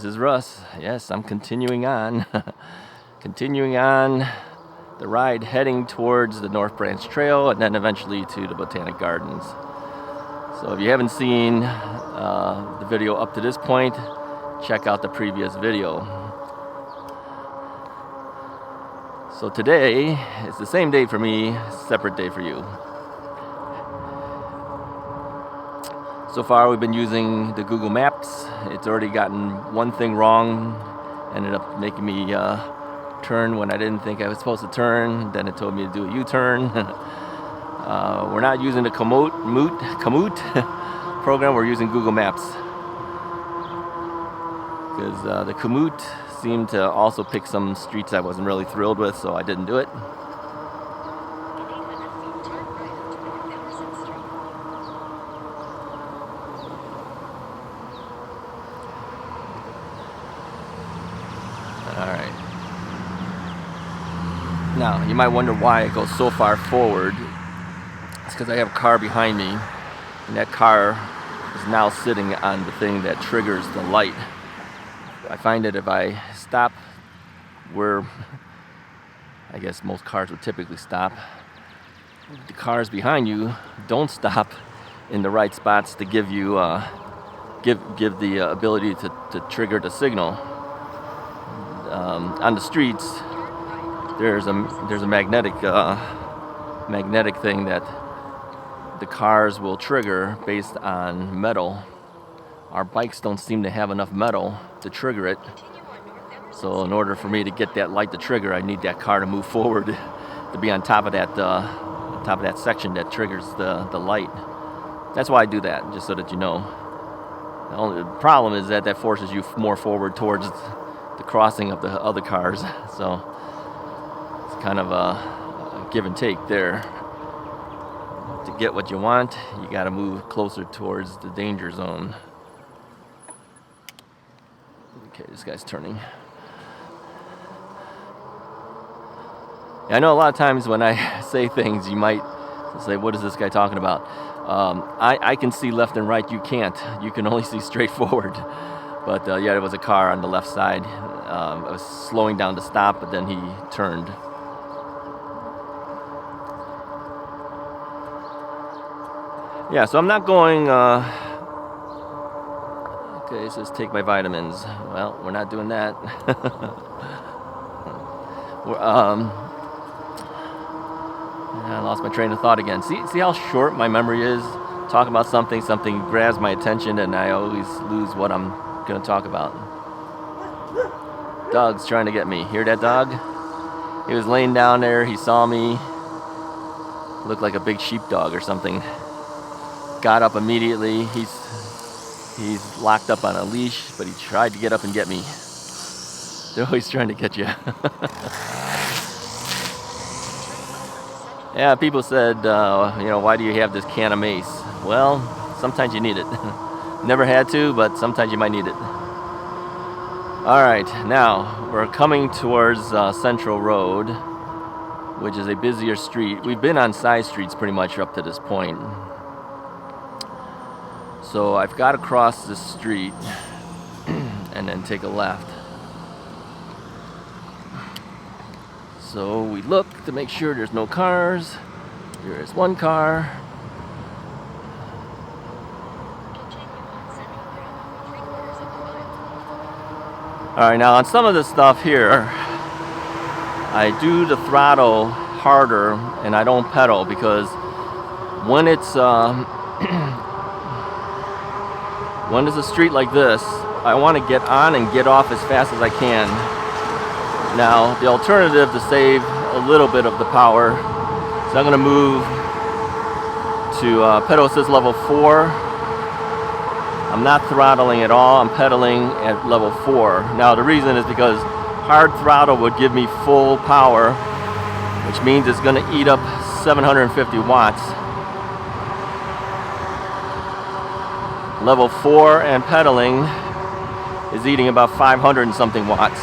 is Russ. Yes, I'm continuing on. Continuing on the ride heading towards the North Branch Trail and then eventually to the Botanic Gardens. So if you haven't seen the video up to this point, check out the previous video. So today is the same day for me, separate day for you. So far we've been using the Google Maps. It's already gotten one thing wrong. Ended up making me turn when I didn't think I was supposed to turn. Then it told me to do a U-turn. We're not using the Komoot program, we're using Google Maps. Because the Komoot seemed to also pick some streets I wasn't really thrilled with, so I didn't do it. Alright. Now, you might wonder why it goes so far forward. It's because I have a car behind me, and that car is now sitting on the thing that triggers the light. I find that if I stop where I guess most cars would typically stop, the cars behind you don't stop in the right spots to give you give the ability to trigger the signal. On the streets, there's a magnetic thing that the cars will trigger based on metal. Our bikes don't seem to have enough metal to trigger it. So in order for me to get that light to trigger, I need that car to move forward to be on top of that section that triggers the light. That's why I do that, just so that you know. The only problem is that forces you more forward towards the crossing of the other cars. So it's kind of a give and take there. To get what you want, you got to move closer towards the danger zone. Okay, this guy's turning. Yeah, I know a lot of times when I say things, you might say, what is this guy talking about? I can see left and right, you can't. You can only see straight forward. But yeah, there was a car on the left side. I was slowing down to stop, but then he turned. Yeah, so I'm not going... Okay, it says take my vitamins. Well, we're not doing that. I lost my train of thought again. See how short my memory is? Talk about something grabs my attention, and I always lose what I'm going to talk about. Dog's trying to get me. Hear that dog? He was laying down there. He saw me. Looked like a big sheepdog or something. Got up immediately. He's locked up on a leash, but he tried to get up and get me. They're always trying to get you. Yeah, people said, why do you have this can of mace? Well, sometimes you need it. Never had to, but sometimes you might need it. All right, now we're coming towards Central Road, which is a busier street. We've been on side streets pretty much up to this point. So I've got to cross this street and then take a left. So we look to make sure there's no cars. There is one car. Alright, now on some of this stuff here, I do the throttle harder and I don't pedal because when it's when there's a street like this, I want to get on and get off as fast as I can. Now, the alternative to save a little bit of the power, so I'm going to move to pedal assist level 4. I'm not throttling at all, I'm pedaling at level 4. Now, the reason is because hard throttle would give me full power, which means it's going to eat up 750 watts. Level 4 and pedaling is eating about 500 and something watts.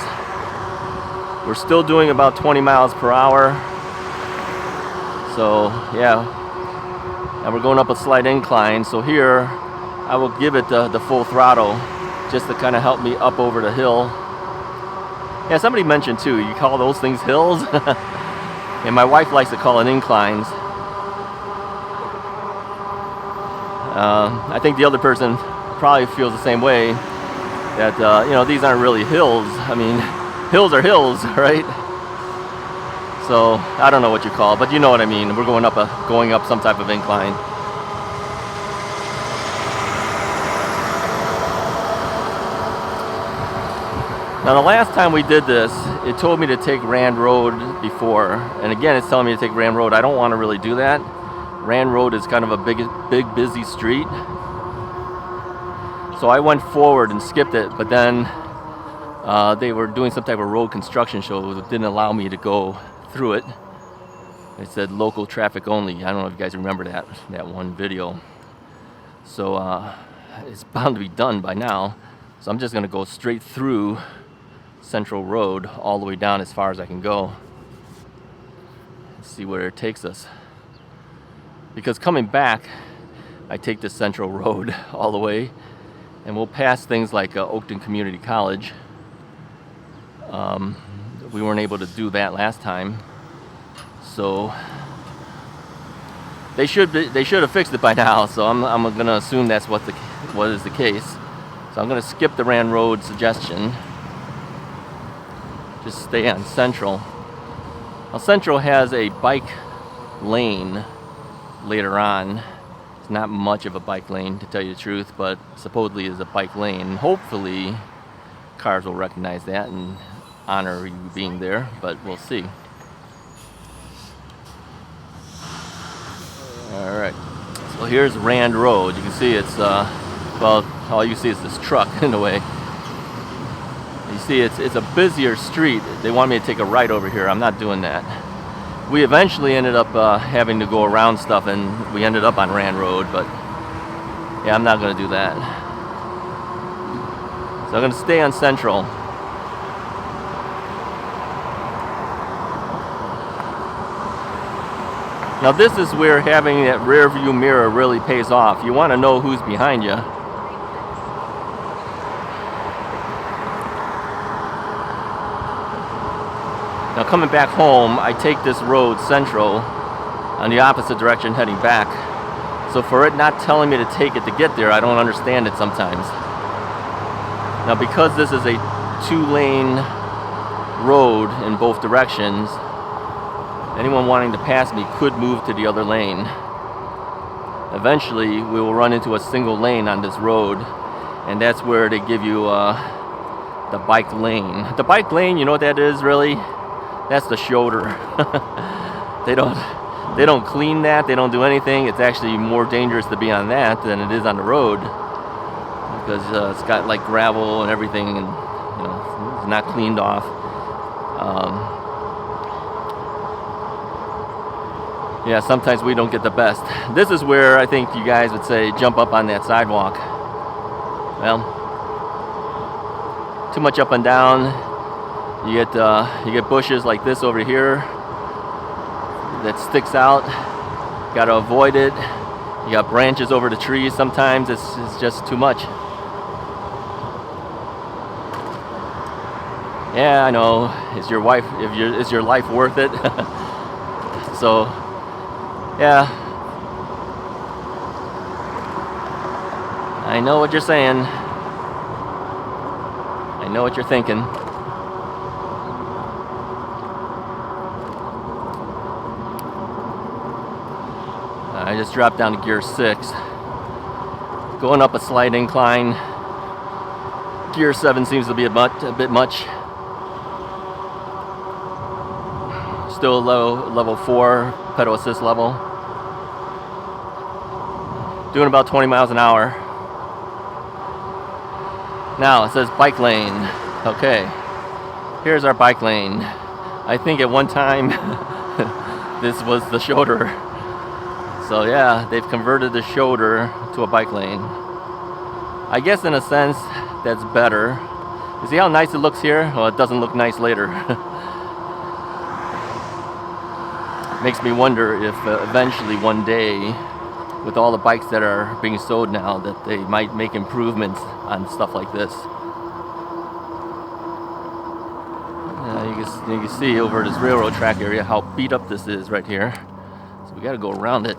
We're still doing about 20 miles per hour. So yeah, and we're going up a slight incline. So here, I will give it the full throttle just to kind of help me up over the hill. Yeah, somebody mentioned too, you call those things hills? And my wife likes to call it inclines. I think the other person probably feels the same way, that you know, these aren't really hills. I mean, hills are hills, right? So I don't know what you call it, but you know what I mean. We're going up some type of incline. Now the last time we did this, it told me to take Rand Road before, and again it's telling me to take Rand Road. I don't want to really do that. Rand Road is kind of a big busy street. So I went forward and skipped it, but then they were doing some type of road construction show that didn't allow me to go through it. It said local traffic only. I don't know if you guys remember that one video. So it's bound to be done by now. So I'm just gonna go straight through Central Road all the way down as far as I can go. Let's see where it takes us. Because coming back, I take this Central Road all the way, and we'll pass things like Oakton Community College. We weren't able to do that last time, so they should have fixed it by now. So I'm gonna assume that's what is the case. So I'm gonna skip the Rand Road suggestion. Just stay on Central. Now Central has a bike lane later on. It's not much of a bike lane, to tell you the truth, but supposedly is a bike lane. Hopefully cars will recognize that and honor you being there, but we'll see. Alright, so here's Rand Road. You can see it's well, all you see is this truck in a way. You see it's a busier street. They want me to take a right over here. I'm not doing that. We eventually ended up having to go around stuff, and we ended up on Rand Road, but yeah, I'm not going to do that. So I'm going to stay on Central. Now this is where having that rear view mirror really pays off. You want to know who's behind you. Now coming back home, I take this road Central on the opposite direction heading back. So for it not telling me to take it to get there, I don't understand it sometimes. Now because this is a 2-lane road in both directions, anyone wanting to pass me could move to the other lane. Eventually we will run into a single lane on this road, and that's where they give you the bike lane. The bike lane, you know what that is really? That's the shoulder. They don't clean that. They don't do anything. It's actually more dangerous to be on that than it is on the road, because it's got like gravel and everything, and you know, it's not cleaned off. Yeah, sometimes we don't get the best. This is where I think you guys would say jump up on that sidewalk. Well, too much up and down. You get bushes like this over here that sticks out. Got to avoid it. You got branches over the trees. Sometimes it's just too much. Yeah, I know. Is your life worth it? So, yeah. I know what you're saying. I know what you're thinking. I just dropped down to gear 6. Going up a slight incline. Gear 7 seems to be a bit much. Still low, level 4 pedal assist level. Doing about 20 miles an hour. Now it says bike lane. Okay, here's our bike lane. I think at one time this was the shoulder. So yeah, they've converted the shoulder to a bike lane. I guess in a sense that's better. You see how nice it looks here? Well, it doesn't look nice later. Makes me wonder if eventually one day with all the bikes that are being sold now, that they might make improvements on stuff like this. You can see over this railroad track area how beat up this is right here. So we got to go around it.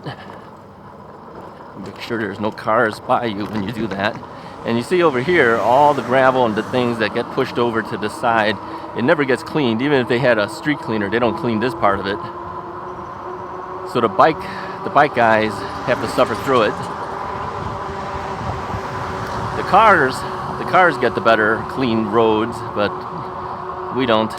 Make sure there's no cars by you when you do that. And you see over here all the gravel and the things that get pushed over to the side. It never gets cleaned. Even if they had a street cleaner, they don't clean this part of it. So the bike guys have to suffer through it. The cars get the better clean roads, but we don't.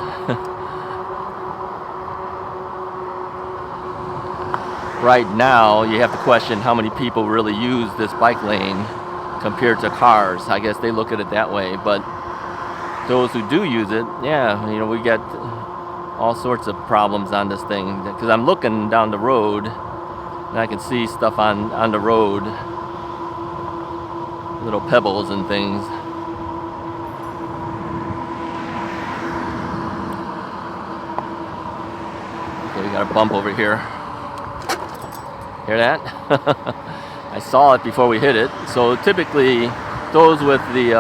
Right now, you have to question how many people really use this bike lane compared to cars. I guess they look at it that way, but those who do use it, yeah, we get all sorts of problems on this thing. Because I'm looking down the road, and I can see stuff on the road, little pebbles and things. Okay, we got a bump over here. Hear that? I saw it before we hit it. So typically, those with the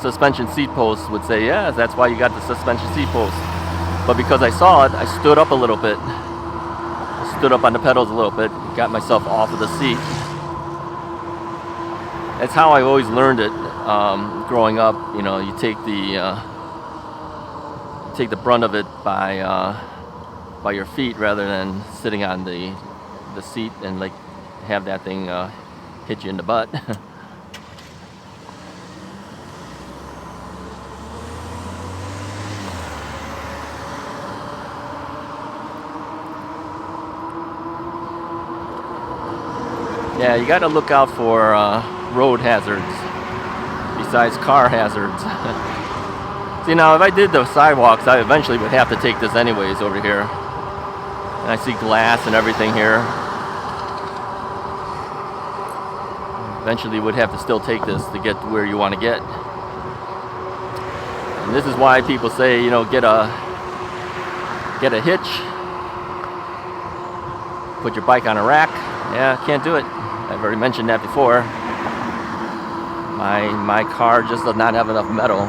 suspension seat posts would say, yes, that's why you got the suspension seat post. But because I saw it, I stood up a little bit. I stood up on the pedals a little bit, got myself off of the seat. That's how I always learned it growing up. You take the brunt of it by your feet rather than sitting on the seat and like have that thing hit you in the butt. Yeah, you got to look out for road hazards besides car hazards. See, now if I did the sidewalks, I eventually would have to take this anyways over here. And I see glass and everything here. Eventually would have to still take this to get to where you want to get. And this is why people say, get a hitch, put your bike on a rack. Yeah, can't do it. I've already mentioned that before. My car just does not have enough metal.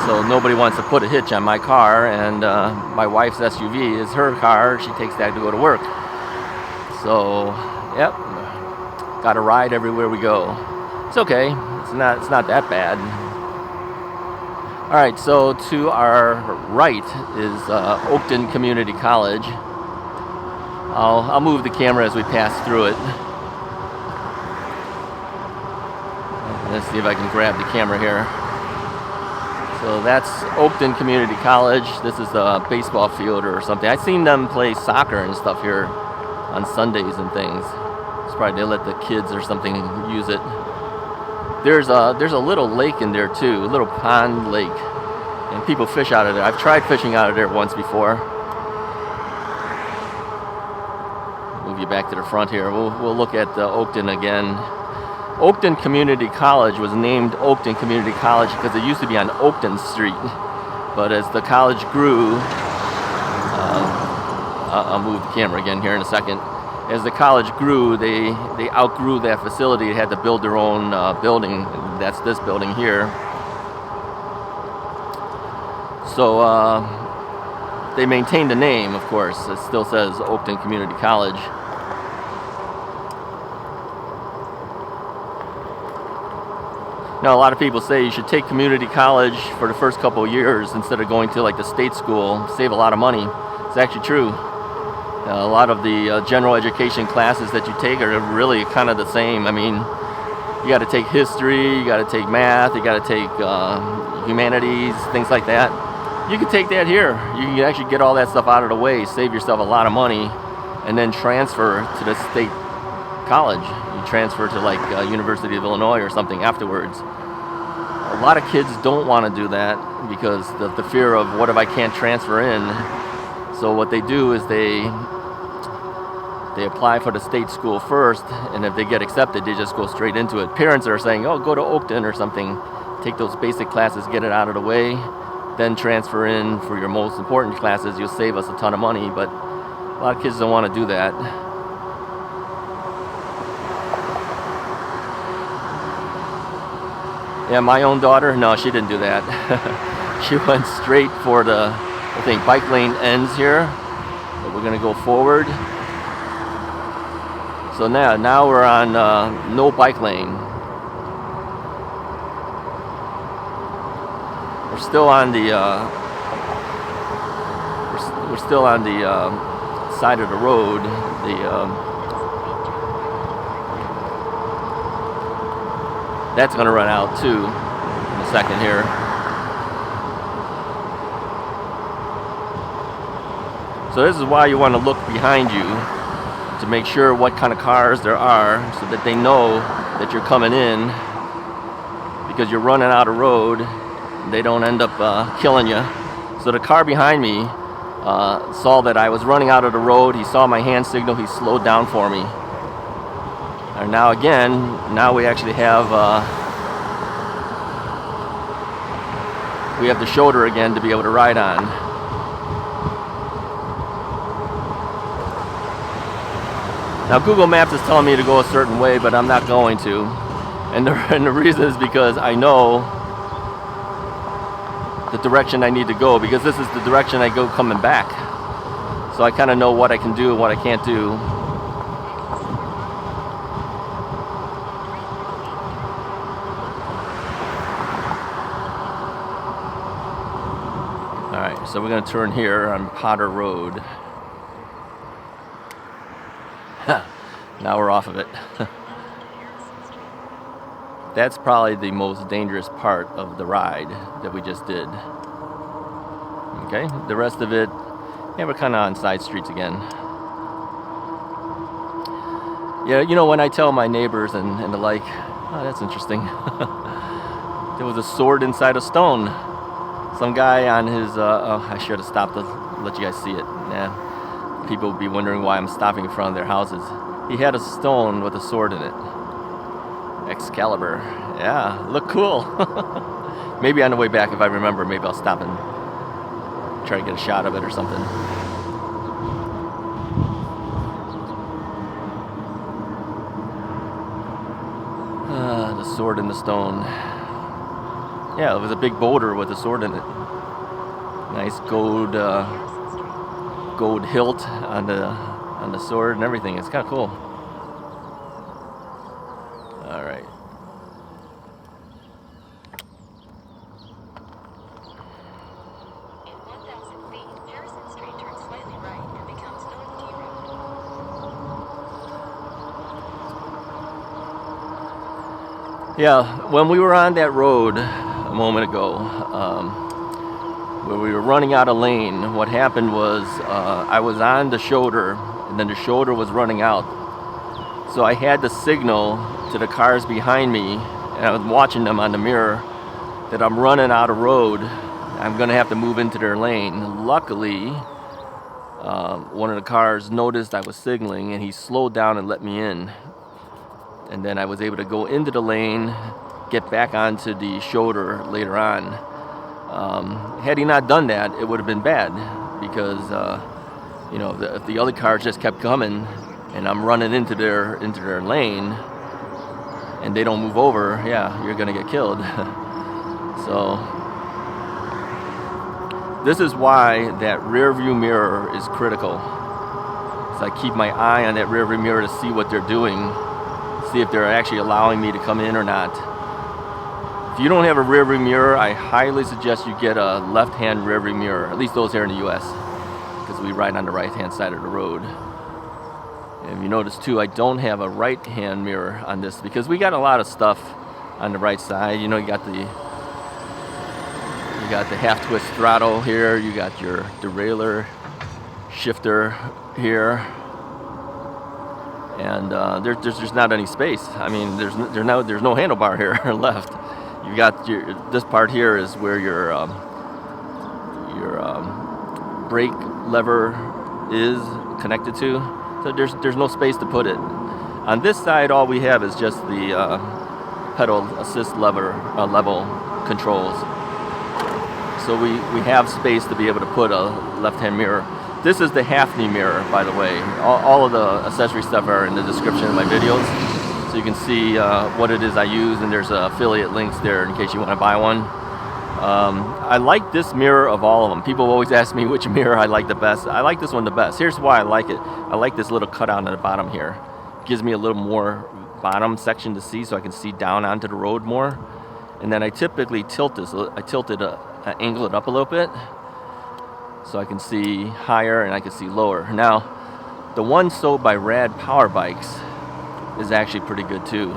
So nobody wants to put a hitch on my car, and my wife's SUV is her car. She takes that to go to work. So, yep, got to ride everywhere we go. It's okay. It's not that bad. All right, so to our right is Oakton Community College. I'll move the camera as we pass through it. Let's see if I can grab the camera here. So that's Oakton Community College. This is a baseball field or something. I've seen them play soccer and stuff here on Sundays and things. It's probably they let the kids or something use it. There's a little lake in there too, a little pond lake, and people fish out of there. I've tried fishing out of there once before. Move you back to the front here. We'll look at Oakton again. Oakton Community College was named Oakton Community College because it used to be on Oakton Street. But as the college grew, I'll move the camera again here in a second. As the college grew, they outgrew that facility. They had to build their own building. That's this building here. So they maintained the name, of course. It still says Oakton Community College. Now, a lot of people say you should take community college for the first couple of years instead of going to like the state school, save a lot of money. It's actually true. A lot of the general education classes that you take are really kind of the same. I mean, you got to take history, you got to take math, you got to take humanities, things like that. You can take that here. You can actually get all that stuff out of the way, save yourself a lot of money, and then transfer to the state college. You transfer to like University of Illinois or something afterwards. A lot of kids don't want to do that because the fear of what if I can't transfer in. So what they do is they apply for the state school first, and if they get accepted, they just go straight into it. Parents are saying, oh, go to Oakton or something, take those basic classes, get it out of the way, then transfer in for your most important classes. You'll save us a ton of money, but a lot of kids don't want to do that. Yeah, my own daughter? No, she didn't do that. She went straight for the, I think, bike lane ends here. But we're gonna go forward. So now we're on no bike lane. We're still on the we're still on the side of the road. That's gonna run out too in a second here. So this is why you want to look behind you to make sure what kind of cars there are, so that they know that you're coming in, because you're running out of road. They don't end up killing you. So the car behind me saw that I was running out of the road. He saw my hand signal. He slowed down for me. And now we actually have the shoulder again to be able to ride on. Now Google Maps is telling me to go a certain way, but I'm not going to. And the reason is because I know the direction I need to go, because this is the direction I go coming back. So I kind of know what I can do and what I can't do. Alright, so we're going to turn here on Potter Road. Now we're off of it. That's probably the most dangerous part of the ride that we just did. Okay, the rest of it, yeah, we're kind of on side streets again. Yeah, you know, when I tell my neighbors and the like, oh, that's interesting. There was a sword inside a stone. Some guy on his, oh, I should have stopped to let you guys see it. Yeah, people would be wondering why I'm stopping in front of their houses. He had a stone with a sword in it. Excalibur. Yeah, look cool. Maybe on the way back, if I remember, maybe I'll stop and try to get a shot of it or something. The sword in the stone. Yeah, it was a big boulder with a sword in it. Nice gold hilt on the sword and everything. It's kind of cool. All right. In 1,000 feet, Harrison Street turns slightly right and becomes North Key Road. Yeah, when we were on that road a moment ago, where we were running out of lane, what happened was I was on the shoulder, and then the shoulder was running out. So I had to signal to the cars behind me, and I was watching them on the mirror, that I'm running out of road. I'm going to have to move into their lane. Luckily, one of the cars noticed I was signaling, and he slowed down and let me in. And then I was able to go into the lane, get back onto the shoulder later on. Had he not done that, it would have been bad, because you know, if the other cars just kept coming and I'm running into their lane and they don't move over, yeah, you're gonna get killed. So this is why that rear view mirror is critical. So I keep my eye on that rear view mirror to see what they're doing, see if they're actually allowing me to come in or not. If you don't have a rear view mirror, I highly suggest you get a left-hand rear view mirror, at least those here in the US, because we ride on the right-hand side of the road. And you notice too, I don't have a right-hand mirror on this, because we got a lot of stuff on the right side. You know, you got the half-twist throttle here, you got your derailleur shifter here, and there's just not any space. I mean, there's no handlebar here left. You got this part here is where your brake lever is connected to. So there's no space to put it. On this side, all we have is just the pedal assist level controls. So we have space to be able to put a left-hand mirror. This is the half-knee mirror, by the way. All of the accessory stuff are in the description of my videos. so you can see what it is I use, and there's affiliate links there in case you want to buy one. I like this mirror of all of them. People always ask me which mirror I like the best. I like this one the best. Here's why I like it. I like this little cutout on the bottom here. Gives me a little more bottom section to see, so I can see down onto the road more. And then I typically tilt this. I angle it up a little bit, so I can see higher and I can see lower. Now, the one sold by Rad Power Bikes is actually pretty good too.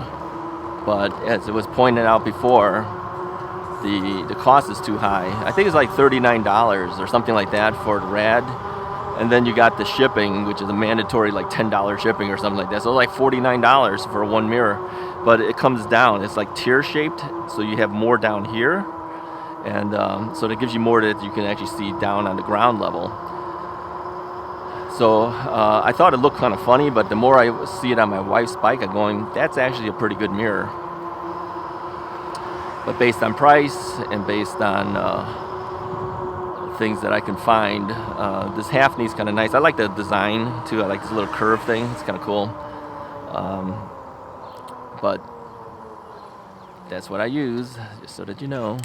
But as it was pointed out before, the cost is too high. I think it's like $39 or something like that for the Rad. And then you got the shipping, which is a mandatory like $10 shipping or something like that. So it's like $49 for one mirror. But it comes down. It's like tear shaped, so you have more down here. And so that gives you more that you can actually see down on the ground level. So I thought it looked kind of funny, but the more I see it on my wife's bike, I'm going, that's actually a pretty good mirror. But based on price and based on things that I can find, this half knee's kind of nice. I like the design too. I like this little curve thing. It's kind of cool. But that's what I use, just so that you know.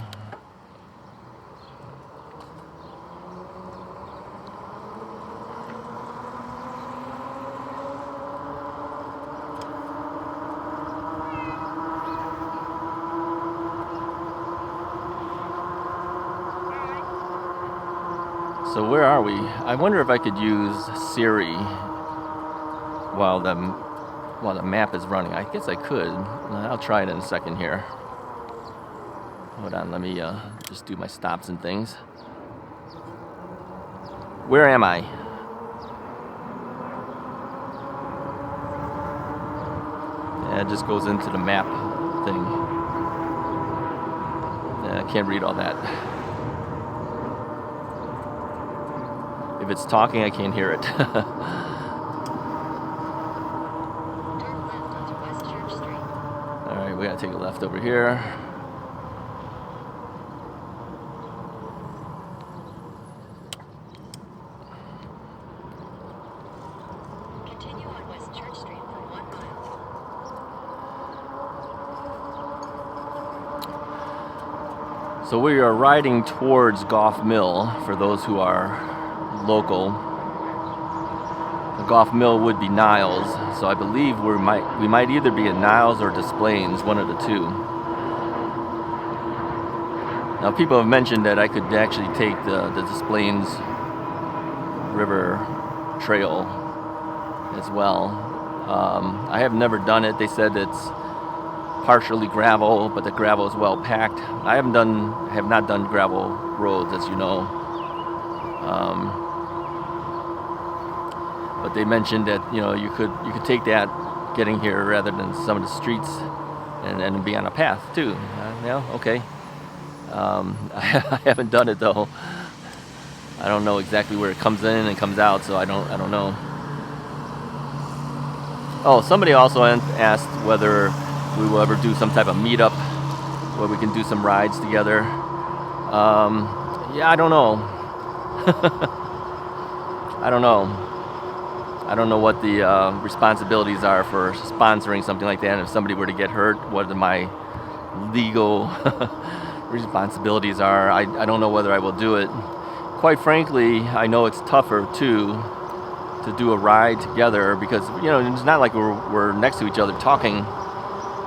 So where are we? I wonder if I could use Siri while the map is running. I guess I could. I'll try it in a second here. Hold on, let me just do my stops and things. Where am I? Yeah, it just goes into the map thing. Yeah, I can't read all that. If it's talking, I can't hear it. Turn left onto West Church Street. Alright, we gotta take a left over here. Continue on West Church Street for 1 mile. So we are riding towards Goff Mill for those who are local. The Goff Mill would be Niles, so I believe we might either be at Niles or Des Plaines, one of the two. Now people have mentioned that I could actually take the Des Plaines River Trail as well. I have never done it. They said it's partially gravel, but the gravel is well packed. I have not done gravel roads, as you know. But they mentioned that you could take that getting here rather than some of the streets, and be on a path too. Yeah, okay. I haven't done it though. I don't know exactly where it comes in and comes out, so I don't know. Oh, somebody also asked whether we will ever do some type of meetup where we can do some rides together. Yeah, I don't know. I don't know. I don't know what the responsibilities are for sponsoring something like that. And if somebody were to get hurt, what my legal responsibilities are. I don't know whether I will do it. Quite frankly, I know it's tougher too to do a ride together because it's not like we're next to each other talking.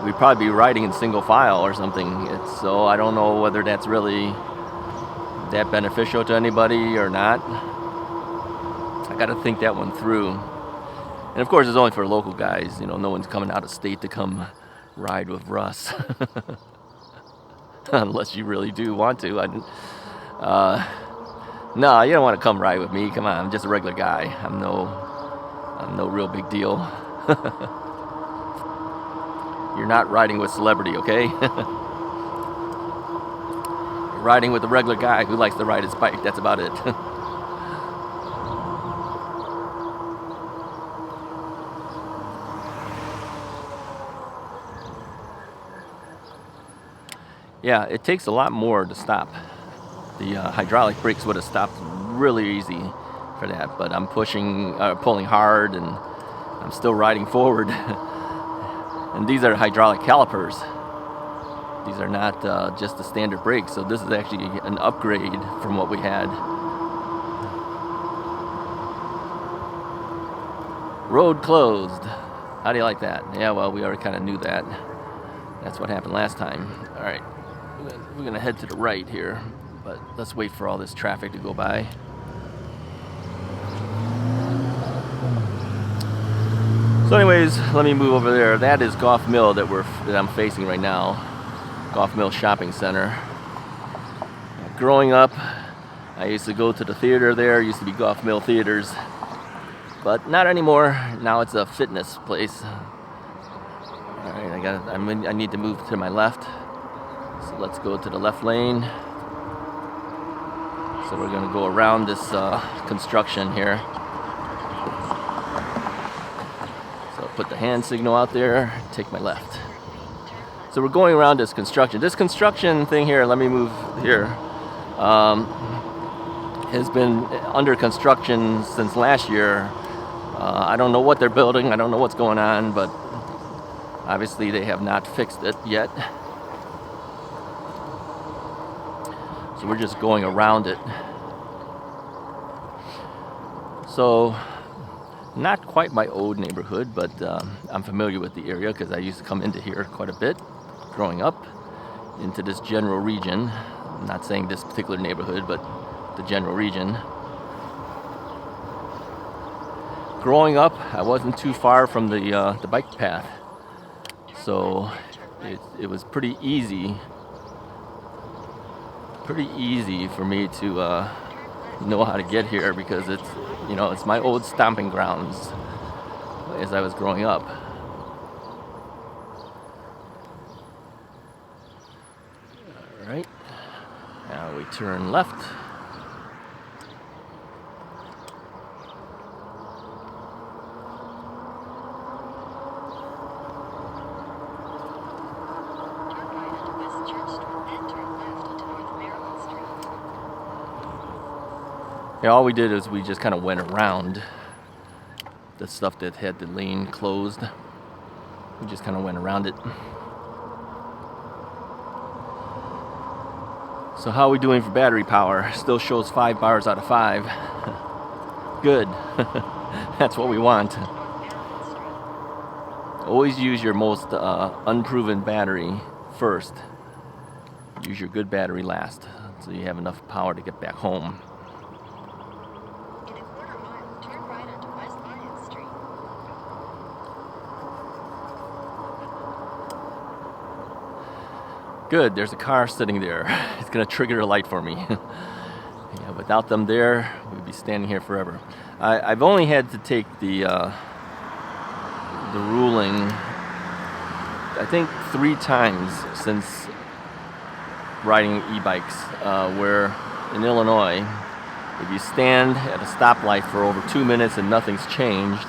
We'd probably be riding in single file or something. So I don't know whether that's really that beneficial to anybody or not. I got to think that one through. And of course, it's only for local guys. No one's coming out of state to come ride with Russ, unless you really do want to. No, you don't want to come ride with me. Come on, I'm just a regular guy. I'm no real big deal. You're not riding with celebrity, okay? You're riding with a regular guy who likes to ride his bike. That's about it. Yeah, it takes a lot more to stop. The hydraulic brakes would have stopped really easy for that, but I'm pulling hard, and I'm still riding forward. And these are hydraulic calipers. These are not just the standard brakes, so this is actually an upgrade from what we had. Road closed. How do you like that? Yeah, well, we already kind of knew that. That's what happened last time. All right, we're gonna head to the right here, but let's wait for all this traffic to go by. So anyways, let me move over there. That is Goff Mill that I'm facing right now. Goff Mill Shopping Center. Growing up, I used to go to the theater there. It used to be Goff Mill Theaters, but not anymore. Now it's a fitness place. All right, I need to move to my left. So let's go to the left lane. So we're gonna go around this construction here. So put the hand signal out there, take my left. So we're going around this construction. This construction thing here, let me move here, has been under construction since last year. I don't know what they're building, I don't know what's going on, but obviously they have not fixed it yet. So we're just going around it. So not quite my old neighborhood, but I'm familiar with the area because I used to come into here quite a bit growing up, into this general region. I'm not saying this particular neighborhood, but the general region. Growing up, I wasn't too far from the bike path, so it was pretty easy for me to know how to get here, because it's my old stomping grounds as I was growing up. All right, now we turn left. Yeah, all we did is we just kind of went around the stuff that had the lane closed. We just kind of went around it. So how are we doing for battery power? Still shows 5 bars out of 5. Good. That's what we want. Always use your most unproven battery first. Use your good battery last, so you have enough power to get back home. Good, there's a car sitting there. It's gonna trigger a light for me. Yeah, without them there, we'd be standing here forever. I've only had to take the ruling, I think 3 times since riding e-bikes, where in Illinois, if you stand at a stoplight for over 2 minutes and nothing's changed,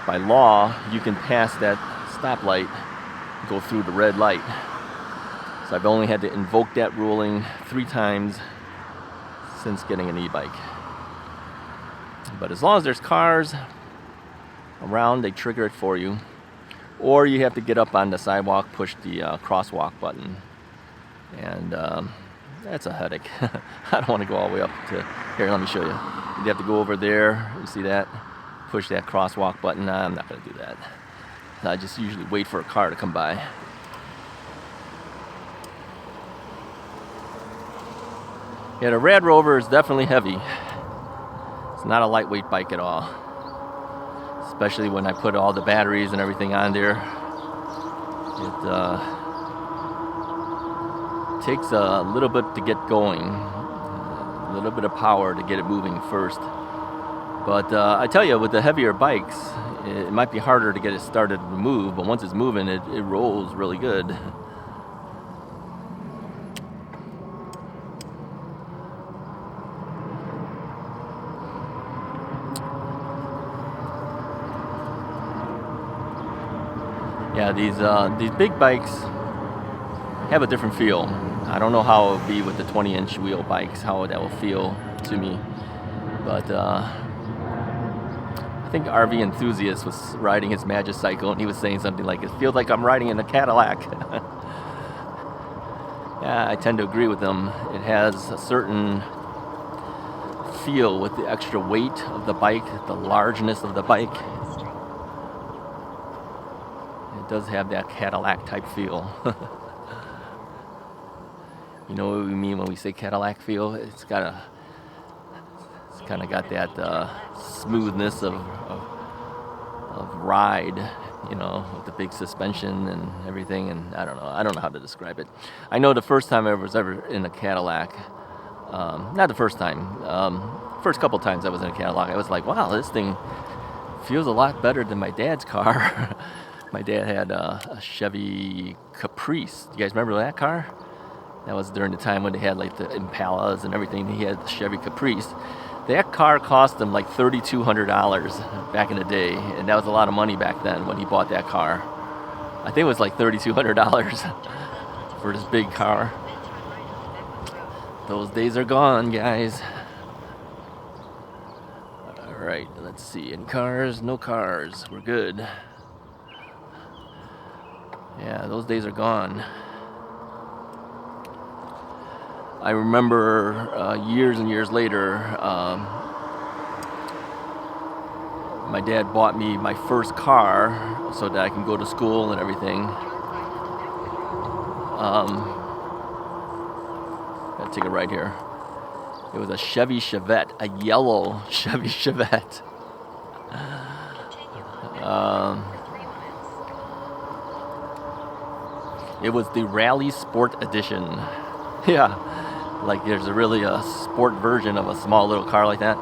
by law, you can pass that stoplight, go through the red light. So I've only had to invoke that ruling 3 times since getting an e-bike. But as long as there's cars around, they trigger it for you. Or you have to get up on the sidewalk, push the crosswalk button. And that's a headache. I don't want to go all the way up to here. Let me show you. You have to go over there. You see that? Push that crosswalk button. Nah, I'm not going to do that. I just usually wait for a car to come by. Yeah, the Rad Rover is definitely heavy. It's not a lightweight bike at all. Especially when I put all the batteries and everything on there. It takes a little bit to get going. A little bit of power to get it moving first. But I tell you, with the heavier bikes, it might be harder to get it started to move, but once it's moving, it rolls really good. Yeah, these big bikes have a different feel. I don't know how it will be with the 20-inch wheel bikes, how that will feel to me. But I think RV Enthusiast was riding his Magicycle, and he was saying something like, "It feels like I'm riding in a Cadillac." Yeah, I tend to agree with him. It has a certain feel with the extra weight of the bike, the largeness of the bike. It does have that Cadillac type feel. You know what we mean when we say Cadillac feel? It's kind of got that smoothness of ride, you know, with the big suspension and everything. And I don't know how to describe it. I know the first time I was ever in a Cadillac, not the first time, first couple times I was in a Cadillac, I was like, wow, this thing feels a lot better than my dad's car. My dad had a Chevy Caprice. You guys remember that car? That was during the time when they had like the Impalas and everything. He had the Chevy Caprice. That car cost him like $3,200 back in the day, and that was a lot of money back then when he bought that car. I think it was like $3,200 for this big car. Those days are gone, guys. All right, let's see. In cars, no cars. We're good. Yeah, those days are gone. I remember years and years later, my dad bought me my first car so that I can go to school and everything. Gotta take it right here. It was a Chevy Chevette, a yellow Chevy Chevette. It was the Rally Sport Edition. Yeah. Like there's really a sport version of a small little car like that.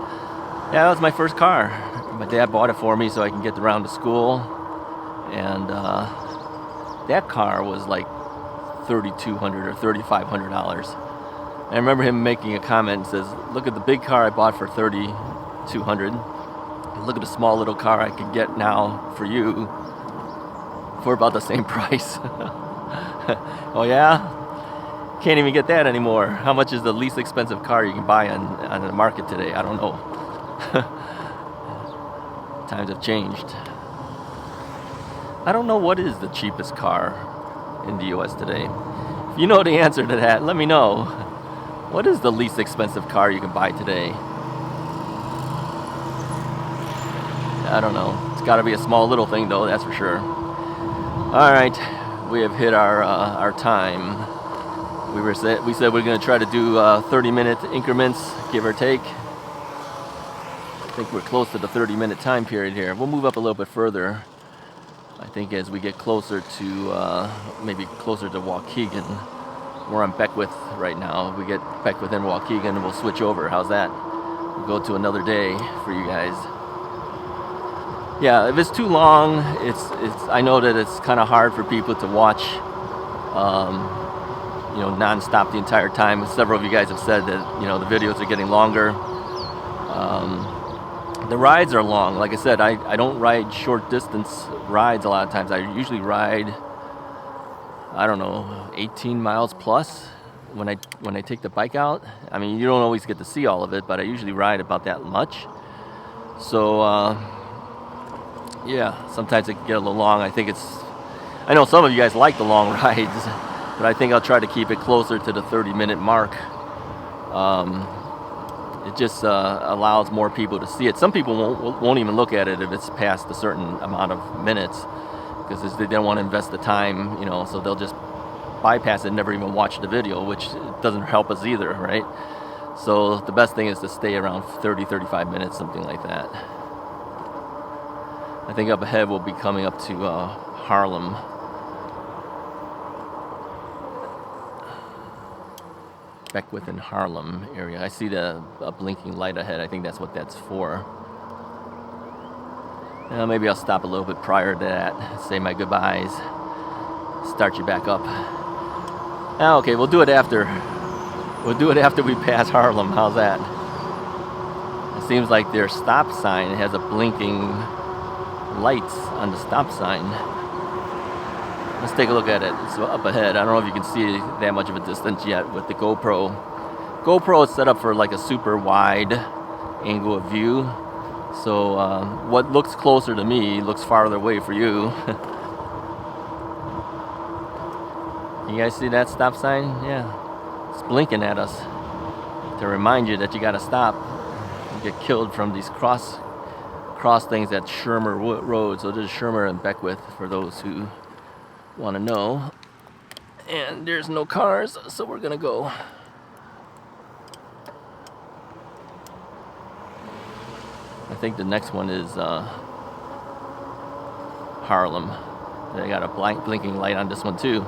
Yeah, that was my first car. My dad bought it for me so I can get around to school. And that car was like $3,200 or $3,500. I remember him making a comment and says, "Look at the big car I bought for $3,200. Look at the small little car I could get now for you for about the same price." Oh yeah? Can't even get that anymore. How much is the least expensive car you can buy on the market today? I don't know. Times have changed. I don't know what is the cheapest car in the US today. If you know the answer to that, let me know. What is the least expensive car you can buy today? I don't know. It's got to be a small little thing though, that's for sure. All right, we have hit our time. We said we're going to try to do 30-minute increments, give or take. I think we're close to the 30-minute time period here. We'll move up a little bit further. I think as we get closer to, maybe closer to Waukegan. We're on Beckwith right now. We get Beckwith and Waukegan and we'll switch over. How's that? We'll go to another day for you guys. Yeah, if it's too long, I know that it's kind of hard for people to watch non-stop the entire time. Several of you guys have said that, the videos are getting longer. The rides are long. Like I said, I don't ride short distance rides a lot of times. I usually ride, 18 miles plus when I take the bike out. I mean, you don't always get to see all of it, but I usually ride about that much. So, yeah, sometimes it can get a little long. I know some of you guys like the long rides, but I think I'll try to keep it closer to the 30-minute mark. It just allows more people to see it. Some people won't even look at it if it's past a certain amount of minutes because they don't want to invest the time, so they'll just bypass it and never even watch the video, which doesn't help us either, right? So the best thing is to stay around 30, 35 minutes, something like that. I think up ahead we'll be coming up to Harlem. Beckwith and Harlem area. I see a blinking light ahead. I think that's what that's for. Maybe I'll stop a little bit prior to that, say my goodbyes, start you back up. Okay, we'll do it after. We'll do it after we pass Harlem. How's that? It seems like their stop sign has a blinking lights on the stop sign. Let's take a look at it. It's up ahead. I don't know if you can see that much of a distance yet with the GoPro. GoPro is set up for like a super wide angle of view. So what looks closer to me looks farther away for you. You guys see that stop sign? Yeah, it's blinking at us to remind you that you got to stop. You get killed from these cross things at Shermer Road. So this is Shermer and Beckwith for those who want to know. And there's no cars, so we're gonna go. I think the next one is Harlem. They got a blinking light on this one too.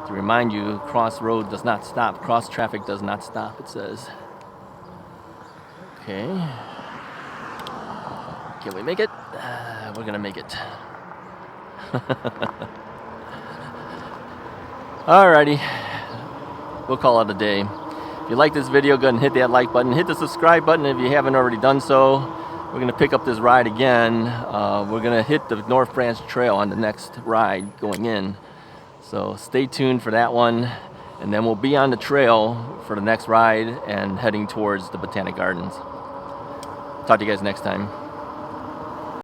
To remind you, cross road does not stop. Cross traffic does not stop, it says. Okay. Can we make it? We're gonna make it. Alrighty. We'll call it a day. If you like this video, go ahead and hit that like button. Hit the subscribe button if you haven't already done so. We're gonna pick up this ride again. We're gonna hit the North Branch Trail on the next ride going in. So stay tuned for that one. And then we'll be on the trail for the next ride and heading towards the Botanic Gardens. Talk to you guys next time.